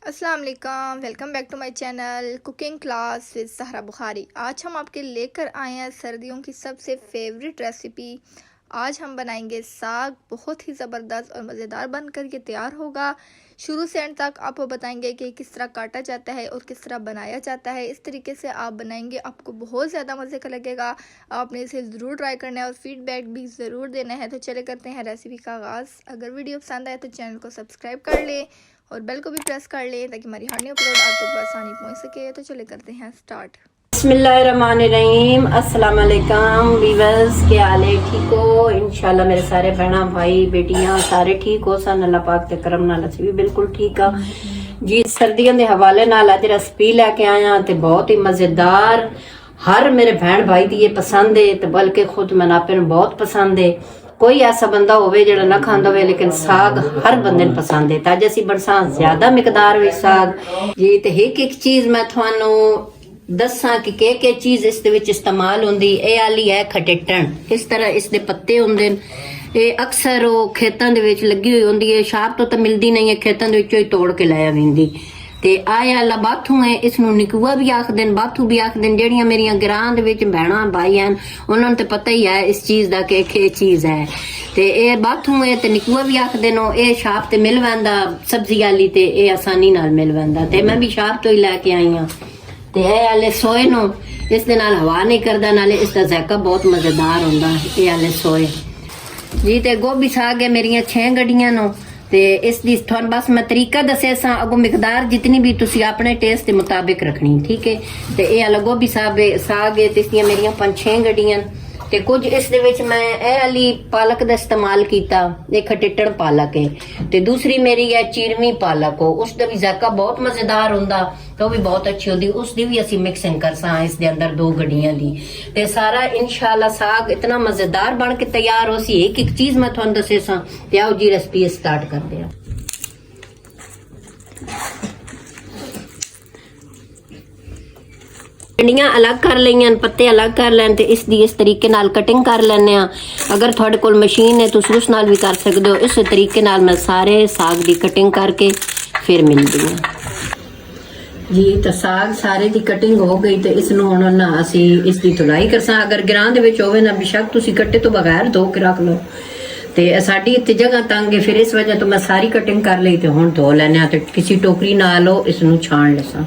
अस्सलाम वालेकुम, welcome back to my channel cooking class with Sahra Bukhari. आज हम आपके लेकर आए हैं सर्दियों की सबसे फेवरेट रेसिपी। आज हम बनाएंगे साग। बहुत ही ज़बरदस्त और मज़ेदार बनकर ये तैयार होगा। शुरू से एंड तक आपको बताएंगे कि किस तरह काटा जाता है और किस तरह बनाया जाता है। इस तरीके से आप बनाएंगे, आपको बहुत ज़्यादा मज़े का लगेगा। आपने इसे ज़रूर ट्राई करना है और फीडबैक भी ज़रूर देना है। तो चले करते हैं रेसिपी का आगाज़। अगर वीडियो पसंद आए तो चैनल को सब्सक्राइब कर लें और बेल को भी प्रेस कर लें ताकि हमारी हर न्यू अपलोड आप तक आसानी पहुंच सके। तो चले करते हैं स्टार्ट। बिस्मिल्लाहिर्रहमानिर्रहीम। अस्सलाम वालेकुम वीवर्स, क्या हाल है? ठीक हो? इंशाल्लाह मेरे सारे बहना भाई बेटियां सारे ठीक हो सन। अल्लाह पाक ते करम नाल ਅਸੀਂ ਵੀ ਬਿਲਕੁਲ ਠੀਕ ਆ ਜੀ। ਸਰਦੀਆਂ ਦੇ ਹਵਾਲੇ ਨਾਲ ਅੱਜ ਰੈਸਪੀ ਲੈ ਕੇ ਆਇਆ ਤੇ ਬਹੁਤ ਹੀ ਮਜ਼ੇਦਾਰ, ਹਰ ਮੇਰੇ ਭੈਣ ਭਾਈ ਦੀ ਇਹ ਪਸੰਦ ਹੈ ਤੇ ਬਲਕਿ ਖੁਦ ਮਨਾਪੇ ਨੂੰ ਬਹੁਤ ਪਸੰਦ ਹੈ। ਕੋਈ ਐਸਾ ਬੰਦਾ ਹੋਵੇ ਜਿਹੜਾ ਨਾ ਖਾਂਦਾ ਹੋਵੇ, ਲੇਕਿਨ ਸਾਗ ਹਰ ਬੰਦੇ ਨੂੰ ਪਸੰਦ ਹੈ। ਤਾਂ ਅੱਜ ਅਸੀਂ ਬਰਸਾਂ ਜ਼ਿਆਦਾ ਮਿਕਦਾਰ ਵਿੱਚ ਸਾਗ ਜੀ ਤੇ ਇੱਕ ਚੀਜ਼ ਮੈਂ ਤੁਹਾਨੂੰ ਦੱਸਾਂ ਕਿ ਕਿ ਚੀਜ਼ ਇਸ ਦੇ ਵਿੱਚ ਇਸਤੇਮਾਲ ਹੁੰਦੀ। ਇਹ ਆਲੀ ਹੈ ਖਟੇਟਣ। ਇਸ ਤਰ੍ਹਾਂ ਇਸ ਦੇ ਪੱਤੇ ਹੁੰਦੇ ਨੇ। ਇਹ ਅਕਸਰ ਉਹ ਖੇਤਾਂ ਦੇ ਵਿੱਚ ਲੱਗੀ ਹੋਈ ਹੁੰਦੀ ਹੈ। ਸ਼ਾਪ ਤੋਂ ਤਾਂ ਮਿਲਦੀ ਨਹੀਂ ਹੈ, ਖੇਤਾਂ ਦੇ ਵਿੱਚੋਂ ਹੀ ਤੋੜ ਕੇ ਲੈ ਆਵੀਂਦੀ। ਤੇ ਆਇਆ ਲਾ ਬਾਥੂ ਹੈ, ਇਸ ਨੂੰ ਨਿਕੂਆ ਵੀ ਆਖਦੇ ਨੇ, ਬਾਥੂ ਵੀ ਆਖਦੇ ਨੇ। ਜਿਹੜੀਆਂ ਮੇਰੀਆਂ ਗਰਾਂ ਦੇ ਵਿੱਚ ਭੈਣਾਂ ਭਾਈ ਹਨ ਉਹਨਾਂ ਨੂੰ ਤੇ ਪਤਾ ਹੀ ਹੈ ਇਸ ਚੀਜ਼ ਦਾ ਕਿ ਇਹ ਚੀਜ਼ ਹੈ। ਤੇ ਇਹ ਬਾਥੂ ਹੈ ਤੇ ਨਿਕੂਆ ਵੀ ਆਖਦੇ ਨੇ। ਇਹ ਸ਼ਾਪ ਤੇ ਮਿਲ ਵੈਂਦਾ ਸਬਜ਼ੀ ਵਾਲੀ ਤੇ ਇਹ ਆਸਾਨੀ ਨਾਲ ਮਿਲ ਵੈਂਦਾ। ਤੇ ਮੈਂ ਵੀ ਸ਼ਾਪ ਤੋਂ ਹੀ ਲੈ ਕੇ ਆਈ ਹਾਂ। ਤੇ ਇਹ ਵਾਲੇ ਸੋਏ ਨੂੰ ਇਸ ਦੇ ਨਾਲ ਹਵਾ ਨਹੀਂ ਕਰਦਾ, ਨਾਲੇ ਇਸ ਦਾ ਜ਼ਾਇਕਾ ਬਹੁਤ ਮਜ਼ੇਦਾਰ ਹੁੰਦਾ। ਇਹ ਵਾਲੇ ਸੋਏ ਜੀ ਤੇ ਗੋਭੀ ਸਾਗ ਹੈ ਮੇਰੀਆਂ 6 ਗੱਡੀਆਂ ਨੂੰ। ਤੇ ਇਸ ਦੀ ਤੁਹਾਨੂੰ ਬਸ ਮੈਂ ਤਰੀਕਾ ਦੱਸਿਆ ਸਾਂ। ਅਗੋ ਮਿਕਦਾਰ ਜਿਤਨੀ ਵੀ ਤੁਸੀਂ ਆਪਣੇ ਟੇਸਟ ਦੇ ਮੁਤਾਬਿਕ ਰੱਖਣੀ, ਠੀਕ ਹੈ। ਤੇ ਇਹ ਵਾਲਾ ਗੋਭੀ ਸਾਗ ਹੈ ਤੇ ਇਸ ਦੀਆਂ ਮੇਰੀਆਂ 5-6 ਗੱਡੀਆਂ। ਤੇ ਕੁਝ ਇਸ ਦੇ ਵਿੱਚ ਮੈਂ ਇਹ ਵਾਲੀ ਪਾਲਕ ਦਾ ਇਸਤੇਮਾਲ ਕੀਤਾ। ਇਹ ਖਟੇਟਣ ਪਾਲਕ ਹੈ। ਤੇ ਦੂਸਰੀ ਮੇਰੀ ਹੈ ਚੀਰਵੀਂ ਪਾਲਕ। ਉਸ ਦਾ ਵੀ ਜ਼ਾਇਕਾ ਬਹੁਤ ਮਜ਼ੇਦਾਰ ਹੁੰਦਾ ਤੇ ਉਹ ਵੀ ਬਹੁਤ ਅੱਛੀ ਹੁੰਦੀ। ਉਸ ਦੀ ਵੀ ਅਸੀਂ ਮਿਕਸਿੰਗ ਕਰਸਾਂ ਇਸ ਦੇ ਅੰਦਰ 2 ਗੱਡੀਆਂ ਦੀ। ਤੇ ਸਾਰਾ ਇਨਸ਼ਾਅੱਲਾ ਸਾਗ ਇਤਨਾ ਮਜ਼ੇਦਾਰ ਬਣ ਕੇ ਤਿਆਰ ਹੋ ਸੀ। ਇੱਕ ਚੀਜ਼ ਮੈਂ ਤੁਹਾਨੂੰ ਦੱਸੇ ਸਾਂ। ਤੇ ਆਓ ਜੀ ਰੈਸਪੀ ਸਟਾਰਟ ਕਰਦੇ ਹਾਂ। ਪਿੰਡੀਆਂ ਅਲੱਗ ਕਰ ਲਈਆਂ, ਪੱਤੇ ਅਲੱਗ ਕਰ ਲੈਣ ਤੇ ਇਸ ਦੀ ਇਸ ਤਰੀਕੇ ਨਾਲ ਕਟਿੰਗ ਕਰ ਲੈਣੇ ਆ। ਅਗਰ ਤੁਹਾਡੇ ਕੋਲ ਮਸ਼ੀਨ ਹੈ ਤੁਸੀਂ ਉਸ ਨਾਲ ਵੀ ਕਰ ਸਕਦੇ ਹੋ। ਇਸੇ ਤਰੀਕੇ ਨਾਲ ਮੈਂ ਸਾਰੇ ਸਾਗ ਦੀ ਕਟਿੰਗ ਕਰਕੇ ਫਿਰ ਮਿਲਦੀ ਹਾਂ ਜੀ। ਤਾਂ ਸਾਗ ਸਾਰੇ ਦੀ ਕਟਿੰਗ ਹੋ ਗਈ ਤੇ ਇਸ ਨੂੰ ਹੁਣ ਨਾ ਅਸੀਂ ਇਸ ਦੀ ਧੁਲਾਈ ਕਰਸਾਂ। ਅਗਰ ਗਿਰਾਂ ਦੇ ਵਿੱਚ ਹੋਵੇ ਨਾ ਬੇਸ਼ੱਕ ਤੁਸੀਂ ਕੱਟੇ ਤੋਂ ਬਗੈਰ ਧੋ ਕੇ ਰੱਖ ਲਓ। ਤੇ ਸਾਡੀ ਇੱਥੇ ਜਗ੍ਹਾ ਤੰਗ ਹੈ, ਫਿਰ ਇਸ ਵਜ੍ਹਾ ਤੋਂ ਮੈਂ ਸਾਰੀ ਕਟਿੰਗ ਕਰ ਲਈ ਤੇ ਹੁਣ ਧੋ ਲੈਣੇ ਆ। ਤੇ ਕਿਸੇ ਟੋਕਰੀ ਨਾਲ ਲਓ, ਇਸ ਨੂੰ ਛਾਣ ਲੈਸਾਂ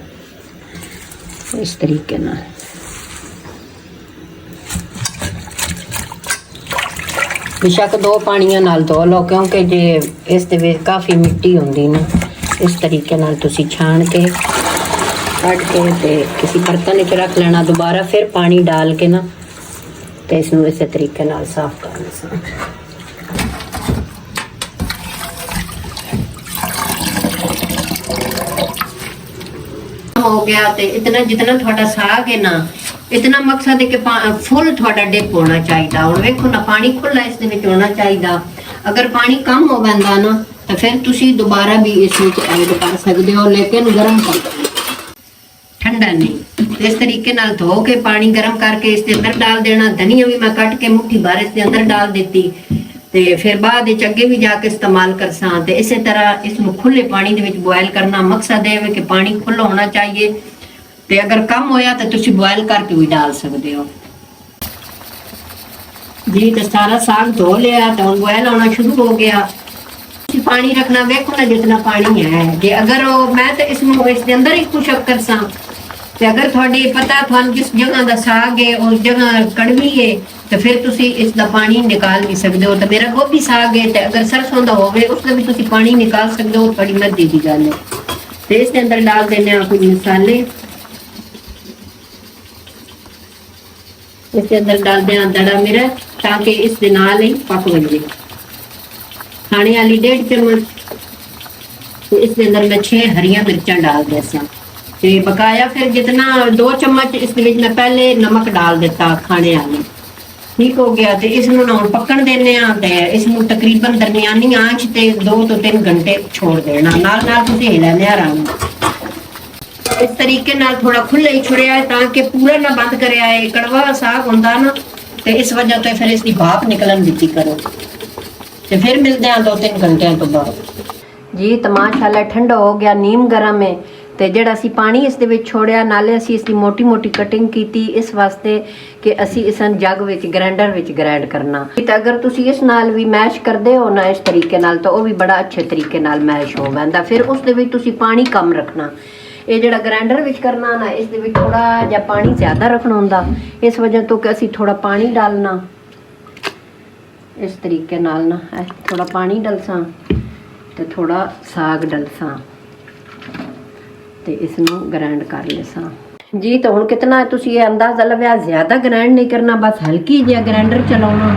ਇਸ ਤਰੀਕੇ ਨਾਲ। ਬੇਸ਼ੱਕ 2 ਪਾਣੀਆਂ ਨਾਲ ਧੋ ਲਓ ਕਿਉਂਕਿ ਜੇ ਇਸ ਦੇ ਵਿੱਚ ਕਾਫੀ ਮਿੱਟੀ ਹੁੰਦੀ ਨਾ। ਇਸ ਤਰੀਕੇ ਨਾਲ ਤੁਸੀਂ ਛਾਣ ਕੇ ਕੱਢ ਕੇ ਤੇ ਕਿਸੇ ਬਰਤਨ ਵਿੱਚ ਰੱਖ ਲੈਣਾ। ਦੁਬਾਰਾ ਫਿਰ ਪਾਣੀ ਡਾਲ ਕੇ ਨਾ ਤੇ ਇਸ ਨੂੰ ਇਸੇ ਤਰੀਕੇ ਨਾਲ ਸਾਫ਼ ਕਰ ਲੈਣਾ। ਹੋ ਗਿਆ ਤੇ ਇਤਨਾ ਜਿਤਨਾ ਤੁਹਾਡਾ ਸਾਗ ਹੈ ਨਾ, ਇਤਨਾ ਮਕਸਦ ਹੈ ਕਿ ਫੁੱਲ ਤੁਹਾਡਾ ਡਿਪ ਹੋਣਾ ਚਾਹੀਦਾ। ਹੁਣ ਵੇਖੋ ਨਾ ਪਾਣੀ ਖੁੱਲਾ ਇਸ ਦੇ ਵਿੱਚ ਹੋਣਾ ਚਾਹੀਦਾ। ਅਗਰ ਪਾਣੀ ਕਮ ਹੋ ਜਾਂਦਾ ਨਾ ਤਾਂ ਫਿਰ ਤੁਸੀਂ ਦੁਬਾਰਾ ਵੀ ਇਸ ਵਿੱਚ ਐਡ ਕਰ ਸਕਦੇ ਹੋ, ਲੇਕਿਨ ਗਰਮ ਕਰੋ, ਠੰਡਾ ਨਹੀਂ। ਇਸ ਤਰੀਕੇ ਨਾਲ ਧੋ ਕੇ ਪਾਣੀ ਗਰਮ ਕਰਕੇ ਇਸ ਦੇ ਅੰਦਰ ਡਾਲ ਦੇਣਾ। ਧਨੀਆ ਵੀ ਮੈਂ ਕੱਟ ਕੇ ਮੁੱਠੀ ਭਰ ਇਸ ਦੇ ਅੰਦਰ ਡਾਲ ਦਿੱਤੀ ਤੇ ਫਿਰ ਬਾਅਦ ਵਿੱਚ ਅੱਗੇ ਵੀ ਜਾ ਕੇ ਇਸਤੇਮਾਲ ਕਰਸਾਂ। ਤੇ ਇਸੇ ਤਰ੍ਹਾਂ ਇਸ ਨੂੰ ਖੁੱਲੇ ਪਾਣੀ ਦੇ ਵਿੱਚ ਬੋਇਲ ਕਰਨਾ। ਮਕਸਦ ਇਹ ਹੈ ਕਿ ਪਾਣੀ ਖੁੱਲਾ ਹੋਣਾ ਚਾਹੀਏ ਤੇ ਅਗਰ ਕਮ ਹੋਇਆ ਤਾਂ ਤੁਸੀਂ ਬੋਇਲ ਕਰਕੇ ਵੀ ਡਾਲ ਸਕਦੇ ਹੋ ਜੀ। ਤੇ ਸਾਰਾ ਸਾਗ ਧੋ ਲਿਆ ਤਾਂ ਹੁਣ ਬੋਇਲ ਹੋਣਾ ਸ਼ੁਰੂ ਹੋ ਗਿਆ। ਤੁਸੀਂ ਪਾਣੀ ਰੱਖਣਾ, ਵੇਖੋ ਨਾ ਜਿੰਨਾ ਪਾਣੀ ਹੈ। ਜੇ ਅਗਰ ਮੈਂ ਤਾਂ ਇਸ ਨੂੰ ਇਸ ਦੇ ਅੰਦਰ ਹੀ ਖੁਸ਼ਕ ਕਰਸਾਂ ਤੇ ਅਗਰ ਤੁਹਾਡੇ ਪਤਾ ਤੁਹਾਨੂੰ ਜਿਸ ਜਗ੍ਹਾ ਦਾ ਸਾਗ ਹੈ ਉਸ ਜਗ੍ਹਾ ਕੜਵੀ ਹੈ ਤੇ ਫਿਰ ਤੁਸੀਂ ਇਸ ਦਾ ਪਾਣੀ ਨਿਕਾਲ ਵੀ ਸਕਦੇ ਹੋ। ਤਾਂ ਮੇਰਾ ਗੋਭੀ ਸਾਗ ਹੈ ਤੇ ਅਗਰ ਸਰਸੋਂ ਦਾ ਹੋਵੇ ਉਸ ਦਾ ਵੀ ਤੁਸੀਂ ਪਾਣੀ ਨਿਕਾਲ ਸਕਦੇ ਹੋ। ਤੁਹਾਡੀ ਮਰਜ਼ੀ ਦੀ ਗੱਲ ਹੈ। ਤੇ ਇਸ ਦੇ ਅੰਦਰ ਡਾਲ ਦੇਣੇ ਆ ਕੁਝ ਮਸਾਲੇ। ਇਸ ਦੇ ਅੰਦਰ ਡਾਲ ਦੇਣਾ ਦੜਾ ਮਿਰਚ ਤਾਂ ਕਿ ਇਸ ਦੇ ਨਾਲ ਹੀ ਪੱਕ ਜਾਵੇ। ਖਾਣੇ ਵਾਲੀ 1.5 ਚਮਚ ਤੇ ਇਸ ਦੇ ਅੰਦਰ ਮੈਂ 6 ਹਰੀਆਂ ਮਿਰਚਾਂ ਡਾਲ ਦਿਆਂ ਤੇ ਬਕਾਇਆ ਫਿਰ ਜਿਤਨਾ 2 ਚਮਚ ਇਸ ਦੇ ਵਿੱਚ ਮੈਂ ਪਹਿਲੇ ਨਮਕ ਡਾਲ ਦਿੱਤਾ ਖਾਣੇ ਵਾਲੀ। ਠੀਕ ਹੋ ਗਿਆ ਤੇ ਇਸ ਨੂੰ ਹੁਣ ਪੱਕਣ ਦੇਣੇ ਆ ਤੇ ਇਸ ਨੂੰ ਤਕਰੀਬਨ ਦਰਮਿਆਨੀ ਆਂਚ ਤੇ 2 ਤੋਂ 3 ਘੰਟੇ ਛੋੜ ਦੇਣਾ। ਨਾਲ ਨਾਲ ਤੁਸੀਂ ਹਿਲਾਉਂਦੇ ਰਹਿਣਾ। ਇਸ ਤਰੀਕੇ ਨਾਲ ਥੋੜਾ ਖੁੱਲਾ ਹੀ ਛੁੜਿਆ ਹੈ ਤਾਂ ਕਿ ਪੂਰਾ ਨਾ ਬੰਦ ਕਰਿਆ ਹੈ। ਕੜਵਾ ਸਾਗ ਹੁੰਦਾ ਨਾ ਤੇ ਇਸ ਵਜ੍ਹਾ ਤੋਂ ਫਿਰ ਇਸ ਦੀ ਭਾਪ ਨਿਕਲਣ ਦਿੱਤੀ ਕਰੋ। ਤੇ ਫਿਰ ਮਿਲਦੇ ਆ 2-3 ਘੰਟਿਆਂ ਤੋਂ ਬਾਅਦ। ਜੀ ਤਾਂ ਮਾਸ਼ਾਅੱਲਾ ਠੰਡਾ ਹੋ ਗਿਆ, ਨੀਮ ਗਰਮ ਹੈ। ਤੇ ਜਿਹੜਾ ਅਸੀਂ ਪਾਣੀ ਇਸ ਦੇ ਵਿੱਚ ਛੋੜਿਆ, ਨਾਲੇ ਅਸੀਂ ਇਸ ਦੀ ਮੋਟੀ ਮੋਟੀ ਕਟਿੰਗ ਕੀਤੀ ਇਸ ਵਾਸਤੇ ਕਿ ਅਸੀਂ ਇਸ ਨੂੰ ਜੱਗ ਵਿੱਚ ਗ੍ਰਾਈਂਡਰ ਵਿੱਚ ਗ੍ਰਾਈਂਡ ਕਰਨਾ। ਤਾਂ ਅਗਰ ਤੁਸੀਂ ਇਸ ਨਾਲ ਵੀ ਮੈਸ਼ ਕਰਦੇ ਹੋ ਨਾ ਇਸ ਤਰੀਕੇ ਨਾਲ, ਤਾਂ ਉਹ ਵੀ ਬੜਾ ਅੱਛੇ ਤਰੀਕੇ ਨਾਲ ਮੈਸ਼ ਹੋ ਜਾਂਦਾ। ਫਿਰ ਉਸ ਦੇ ਵਿੱਚ ਤੁਸੀਂ ਪਾਣੀ ਕਮ ਰੱਖਣਾ। ਇਹ ਜਿਹੜਾ ਗ੍ਰਾਈਂਡਰ ਵਿੱਚ ਕਰਨਾ ਨਾ, ਇਸ ਦੇ ਵਿੱਚ ਥੋੜਾ ਜਿਹਾ ਪਾਣੀ ਜ਼ਿਆਦਾ ਰੱਖਣਾ ਹੁੰਦਾ। ਇਸ ਵਜ੍ਹਾ ਤੋਂ ਕਿ ਅਸੀਂ ਥੋੜਾ ਪਾਣੀ ਡਾਲਣਾ ਇਸ ਤਰੀਕੇ ਨਾਲ ਨਾ, ਥੋੜਾ ਪਾਣੀ ਡਲਸਾਂ ਤੇ ਥੋੜਾ ਸਾਗ ਡਲਸਾਂ ਤੇ ਇਸ ਨੂੰ ਗ੍ਰਾਈਂਡ ਕਰ ਲੈਸਾਂ ਜੀ। ਤਾਂ ਹੁਣ ਕਿਤਨਾ ਤੁਸੀਂ ਇਹ ਅੰਦਾਜ਼ਾ ਲਵਿਆ, ਜ਼ਿਆਦਾ ਗ੍ਰਾਈਂਡ ਨਹੀਂ ਕਰਨਾ, ਬਸ ਹਲਕੀ ਜਿਹਾ ਗ੍ਰਾਈਂਡਰ ਚਲਾਉਣਾ।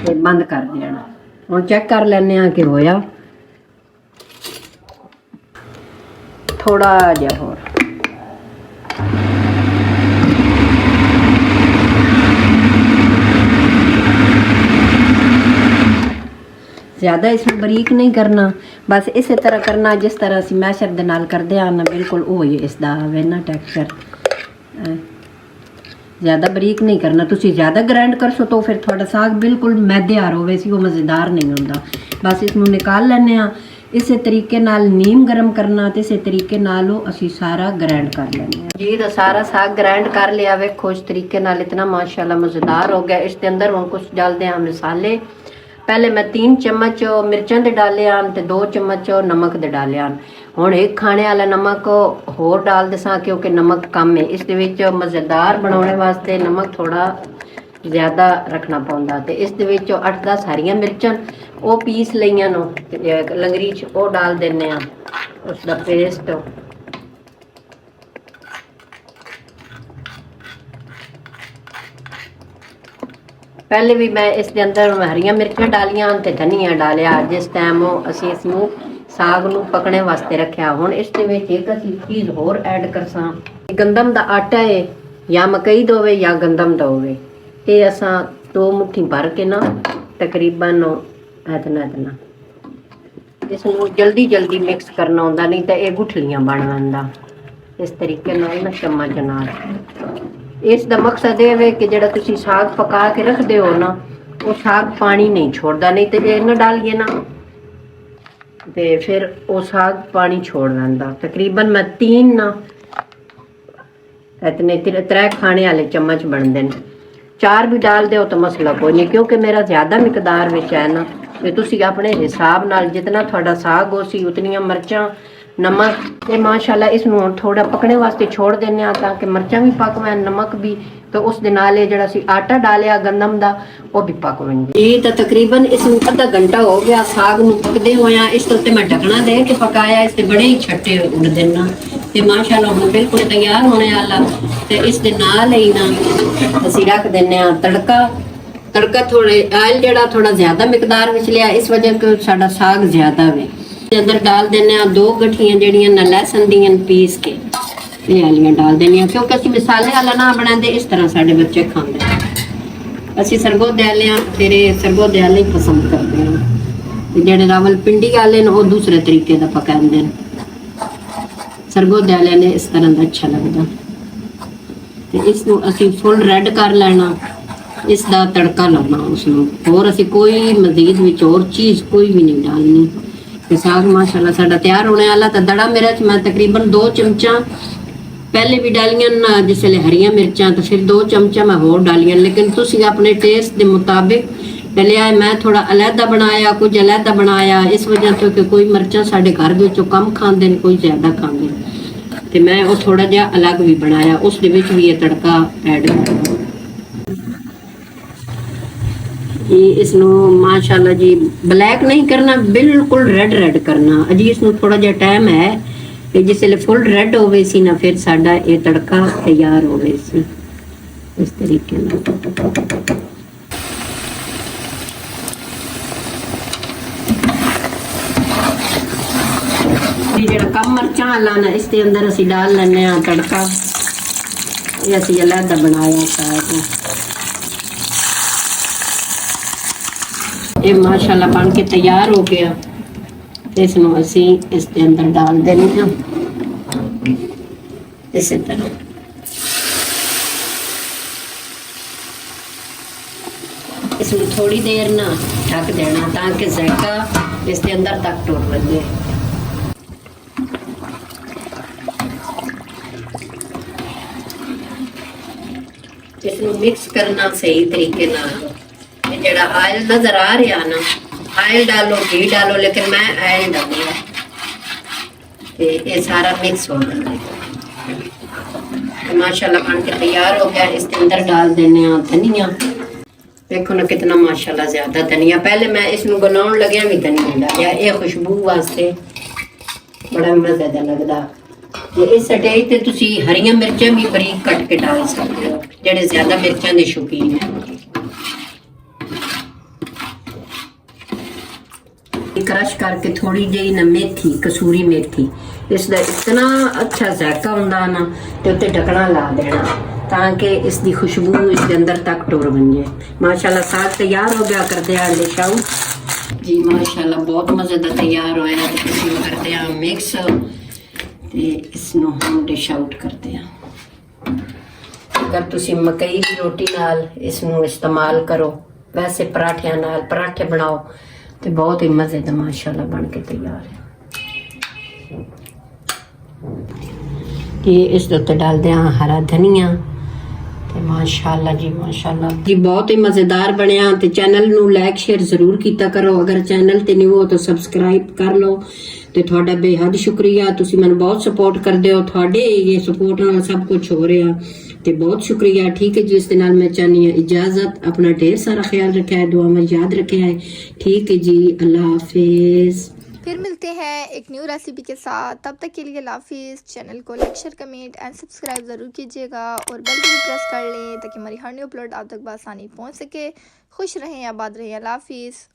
ਤੇ ਬੰਦ ਕਰ ਦੇਣਾ। ਹੁਣ ਚੈੱਕ ਕਰ ਲੈਣੇ ਆ ਕਿ ਹੋਇਆ। ਥੋੜਾ ਜਿਹਾ ਹੋਰ ਜ਼ਿਆਦਾ ਇਸ ਨੂੰ ਬਰੀਕ ਨਹੀਂ ਕਰਨਾ, ਬਸ ਇਸੇ ਤਰ੍ਹਾਂ ਕਰਨਾ ਜਿਸ ਤਰ੍ਹਾਂ ਅਸੀਂ ਮੈਸ਼ਰ ਦੇ ਨਾਲ ਕਰਦੇ ਆ ਨਾ, ਬਿਲਕੁਲ ਉਹ ਹੀ ਇਸ ਦਾ ਆਵੇ ਨਾ ਟੈਕਸਚਰ। ਜ਼ਿਆਦਾ ਬਰੀਕ ਨਹੀਂ ਕਰਨਾ। ਤੁਸੀਂ ਜ਼ਿਆਦਾ ਗ੍ਰਾਈਂਡ ਕਰਸੋ ਤਾਂ ਫਿਰ ਤੁਹਾਡਾ ਸਾਗ ਬਿਲਕੁਲ ਮੈਦੇਦਾਰ ਹੋਵੇ ਸੀ, ਉਹ ਮਜ਼ੇਦਾਰ ਨਹੀਂ ਹੁੰਦਾ। ਬਸ ਇਸ ਨੂੰ ਨਿਕਾਲ ਲੈਣੇ ਆ। ਇਸੇ ਤਰੀਕੇ ਨਾਲ ਨੀਮ ਗਰਮ ਕਰਨਾ ਤੇ ਇਸੇ ਤਰੀਕੇ ਨਾਲ ਉਹ ਅਸੀਂ ਸਾਰਾ ਗ੍ਰਾਈਂਡ ਕਰ ਲੈਣੇ ਆ ਜੀ। ਤਾਂ ਸਾਰਾ ਸਾਗ ਗ੍ਰਾਈਂਡ ਕਰ ਲਿਆ। ਵੇਖੋ ਇਸ ਤਰੀਕੇ ਨਾਲ ਇਤਨਾ ਮਾਸ਼ਾਅੱਲਾ ਮਜ਼ੇਦਾਰ ਹੋ ਗਿਆ। ਇਸ ਦੇ ਅੰਦਰ ਹੁਣ ਕੁਝ ਡਾਲਦੇ ਆ ਮਸਾਲੇ। पहले मैं 3 चम्मच मिर्चों के डाले आन ते 2 चम्मच नमक दे डाले आन। हुण एक खाने वाला नमक होर डाल दसां क्योंकि नमक कम है। इस दे विच मज़ेदार बनाने वास्ते नमक थोड़ा ज़्यादा रखना पौंदा। ते इस दे विच 8-10 हरियां मिर्चां वो पीस लईयां नो लंगरी च वो डाल देने आ उसका पेस्ट। पहले भी मैं इस दे अंदर हरियां मिर्चां डालियां ते धनिया डालिया। जिस टाइम असीं इस नूं साग नूं पकने वास्ते रखिया। हुण इस दे विच एक असीं चीज़ होर ऐड करसां। गंदम दा आटा है या मकई दा होवे या गंदम दा होवे, ये असां 2 मुट्ठी भर के ना तकरीबन इतना इस नूं जल्दी जल्दी मिक्स करना हुंदा, नहीं तो ये गुठलियां बन जांदा। इस तरीके नाल ना चम्मच नाल। इस दा मकसद ये है कि जेड़ा तुसी साग पका के रखते हो ना, वो साग पानी नहीं छोड़ता। नहीं तो जे न डालिए ना तो फिर वो साग पानी छोड़ देंदा। तकरीबन मैं 3 ना इतने 3 खाने वाले चम्मच बनते हैं। 4 भी डाल दो तो मसला कोई नहीं, क्योंकि मेरा ज़्यादा मिकदार में है ना। तो तुसी अपने हिसाब नाल जितना थोड़ा साग हो सी उतनियां मिर्चां नमक ते माशाल्लाह इस नूं थोड़ा पकने वास्ते छोड़ देने आ ताकि मिर्चां भी पक वैन नमक भी। तो उस दे नाल जेड़ा सी आटा डालिया गंदम दा वो भी पक वन। ये तो तकरीबन इस नूं आधा घंटा हो गया साग नूं पकदे होया। इस तो मैं ढकना दे के पकाया। इस ते बड़े ही छट्टे उड़दे ना ते माशाल्लाह हुण बिल्कुल तैयार होने वाला। ते इस दे नाल ही ना असीं रख देने आ तड़का। तड़का थोड़े आयल जेड़ा थोड़ा ज़्यादा मिकदार विच लिया इस वजह कि साडा साग ज़्यादा वे। अंदर डाल देने 2 गठियां जड़ियां न लहसुन दियां पीस के ये वालियां डाल देनियां, क्योंकि असीं मसाले वाला ना बनाते इस तरह साडे बच्चे खांदे। असीं सरगोदे वाले फिर सरगोदे वाले ही पसंद करते हैं। जेड़े रावलपिंडी वाले न वो दूसरे तरीके दा पकांदे न। सरगोदे वाले ने इस तरह दा अच्छा लगदा। ते इस नूं असीं फुल रेड कर लेना। इस दा तड़का लाना उसनूं। होर असीं कोई मजीद विच होर चीज़ कोई भी नहीं डालनी। साग माशाल्लाह साडा तैयार होने वाला। तो दड़ा मिर्च मैं तकरीबन 2 चमचा पहले भी डालियां ना जिसले हरियां मिर्चां, तो फिर 2 चमचा मैं होर डालियां। लेकिन तुसी अपने टेस्ट के मुताबिक डलिया। मैं थोड़ा अलहदा बनाया कुछ अलहदा बनाया इस वजह तो कि कोई मिर्चां साडे घर विचों कम खांदे ने कोई ज़्यादा खांदे ने। ते मैं वो थोड़ा जिहा अलग भी बनाया, उस दे विच भी ये तड़का ऐड किया। इसनू माशाल्लाह जी ब्लैक नहीं करना, बिल्कुल रेड रेड करना। अजी इसनू थोड़ा जिहा टाइम है कि जिसले फुल रेड होवे सी ना फिर साडा ये तड़का तैयार होवे सी इस तरीके नाल। जेड़ा कम मिर्चां वाला ना इस दे अंदर असीं डाल लैने आ तड़का। ये असीं अलहदा बनाया साग। ये माशाल्लाह बन के तैयार हो गया। इसनूं असीं इस दे अंदर डाल देने हैं इसी तरह। اس میں تھوڑی دیر نا ڈھک دینا تاکہ ذائقہ اس کے اندر تک ٹر لگے. اس کو مکس کرنا صحیح طریقے نال. یہ جڑا آئل نظر آ رہا نا آئل ڈالو گھی ڈالو لیکن میں آئل ڈالوں گا. یہ سارا مکس ہو جائے. ماشاءاللہ بن کے تیار ہو گیا. اس کے اندر ڈال دینے دھنیا. دیکھو نا کتنا ماشاءاللہ زیادہ دھنیا. پہلے میں اس کو بناؤ لگیا بھی دھنیا ڈالیا. یہ خوشبو واسطے بڑا مزہ لگتا. اس سٹیج تے تسی ہریاں مرچاں بھی باریک کٹ کے ڈال سکتے ہو جڑے زیادہ مرچاں دے شوقین ہیں. کرش کر کے تھوڑی جی نا میتھی کسوری میتھی اس دا اتنا اچھا ذائقہ ہوندا نا تے اوتے ڈھکنا لا دینا تاکہ اس دی خوشبو اس دے اندر تک ٹر بن جائے. ماشاءاللہ ساگ تیار ہو گیا. کرتے ہیں ڈش آؤٹ جی. ماشاءاللہ بہت مزے دا تیار ہویا. تسی کرتے ہیں مکس تے اس نو ہم ڈش آؤٹ کرتے ہیں. اگر تسی مکئی دی روٹی نال اس نو استعمال کرو ویسے پراٹھیاں نال پراٹھے بناؤ تے بہت ہی مزے دا ماشاءاللہ بن کے تیار ہے. یہ اس دے ڈال دیا ہرا دھنیا تے ماشاءاللہ جی ماشاءاللہ جی بہت ہی مزیدار بنیا. تے چینل نو لائک شیئر ضرور کیتا کرو. اگر چینل تے نیو ہو تو سبسکرائب کر لو. تے تھوڑا بے حد شکریہ. تسی مینوں بہت سپورٹ کردے ہو. تھوڑے یہ سپورٹ نال سب کچھ ہو رہا تے بہت شکریہ. ٹھیک ہے جی. اس دے نال میں چاہنی ہوں اجازت. اپنا ڈھیر سارا خیال رکھا ہے. دعا میں یاد رکھا ہے. ٹھیک ہے جی. اللہ حافظ. پھر ملتے ہیں ایک نیو ریسیپی کے ساتھ. تب تک کے لیے اللہ حافظ. چینل کو like share comment and subscribe ضرور کیجیے گا اور بیل کو بھی پریس کر لیں تاکہ ہماری ہر نیو اپلوڈ آپ تک بآسانی پہنچ سکے. خوش رہیں آباد رہیں. اللہ حافظ.